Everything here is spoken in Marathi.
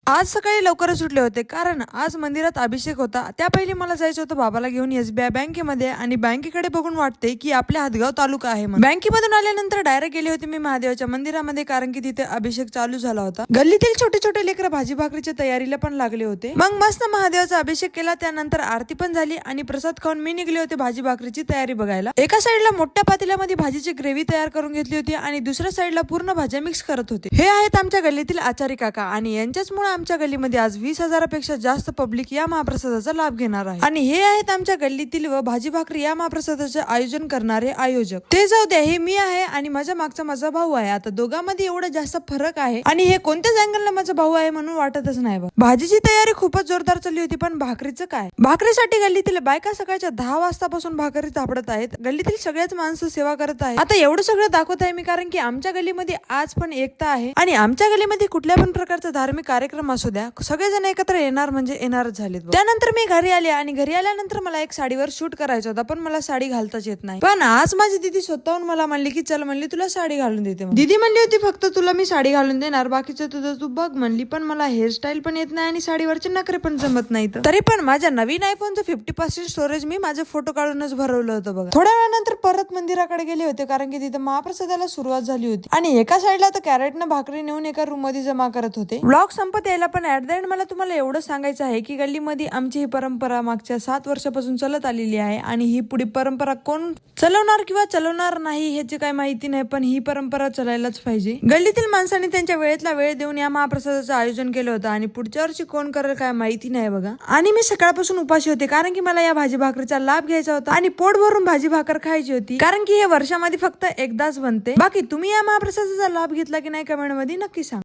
आज सकाळी लवकरच उठले होते कारण आज मंदिरात अभिषेक होता. त्या पहिले मला जायचं होतं बाबाला घेऊन SBI बँकेमध्ये आणि बँकेकडे बघून वाटते की आपल्या हातगाव तालुका आहे म्हणून. बँकेमधून आल्यानंतर डायरेक्ट गेले होते मी महादेवाच्या मंदिरामध्ये कारण की तिथे अभिषेक चालू झाला होता. गल्लीतील छोटे छोटे लेकर भाजी भाकरीच्या तयारीला पण लागले होते. मग मस्त महादेवाचा अभिषेक केला, त्यानंतर आरती पण झाली आणि प्रसाद खाऊन मी निघले होते भाजी भाकरीची तयारी बघायला. एका साईडला मोठ्या पातेल्यामध्ये भाजीची ग्रेव्ही तयार करून घेतली होती आणि दुसऱ्या साईडला पूर्ण भाज्या मिक्स करत होते. हे आहेत आमच्या गल्लीतील आचारी काका आणि यांच्याचमुळे आमच्या गल्लीमध्ये आज 20,000पेक्षा जास्त पब्लिक या महाप्रसादाचा लाभ घेणार आहे. आणि हे आहेत आमच्या गल्लीतील व भाजी भाकरी या महाप्रसादाचे आयोजन करणारे आयोजक. ते जाऊ द्या, हे मी आहे आणि माझ्या मागचा माझा भाऊ आहे. आता दोघांमध्ये एवढा जास्त फरक आहे आणि हे कोणत्याच अँगलला माझा भाऊ आहे म्हणून वाटतच नाही. भाजीची तयारी खूपच जोरदार चालली होती, पण भाकरीचं काय? भाकरीसाठी गल्लीतील बायका सकाळच्या 10 वाजतापासून भाकरी थापडत आहेत. गल्लीतील सगळ्याच माणसं सेवा करत आहेत. आता एवढं सगळं दाखवत आहे मी कारण की आमच्या गल्लीमध्ये आज पण एकता आहे आणि आमच्या गल्लीमध्ये कुठल्या पण प्रकारचा धार्मिक कार्यक्रम असू द्या, सगळेजण एकत्र येणार म्हणजे येणारच झालेत. त्यानंतर मी घरी आले आणि घरी आल्यानंतर मला एक साडीवर शूट करायचं होता, पण मला साडी घालताच येत नाही. पण आज माझी दीदी स्वतःहून मला म्हणली की चल म्हणली तुला साडी घालून देते. दीदी म्हणली होती फक्त तुला मी साडी घालून देणार, बाकीचं तुझं तू बघ म्हणली. पण मला हेअरस्टाईल पण येत नाही आणि साडीवरचे नखरे पण जमत नाहीत. तरी पण माझ्या नवीन आयफोनचं 50% स्टोरेज मी माझे फोटो काढूनच भरवलं होतं बघा. थोड्या वेळानंतर परत मंदिराकडे गेले होते कारण की तिथे महाप्रसादाला सुरुवात झाली होती आणि एका साईडला तर कॅरेटनं भाकरी नेऊन एका रूम मध्ये जमा करत होते. ब्लॉग संपत यायला पण ऍट द एंड मला तुम्हाला एवढं सांगायचं आहे की गल्लीमध्ये आमची ही परंपरा मागच्या 7 वर्षापासून चालत आलेली आहे आणि ही पुढे परंपरा कोण चालवणार किंवा चालवणार नाही ह्याची काही माहिती नाही, पण ही परंपरा चालायलाच पाहिजे. गल्लीतील माणसांनी त्यांच्या वेळेतला वेळ देऊन या महाप्रसादाचं आयोजन केलं होतं आणि पुढच्या वर्षी कोण करेल काय माहिती नाही बघा. आणि मी सकाळपासून उपाशी होते कारण की मला या भाजी भाकरीचा लाभ घ्यायचा होता आणि पोट भरून भाजी भाकर खायची होती कारण की हे वर्षामध्ये फक्त एकदाच बनते. बाकी तुम्ही या महाप्रसादाचा लाभ घेतला की नाही कमेंट मध्ये नक्की सांगा.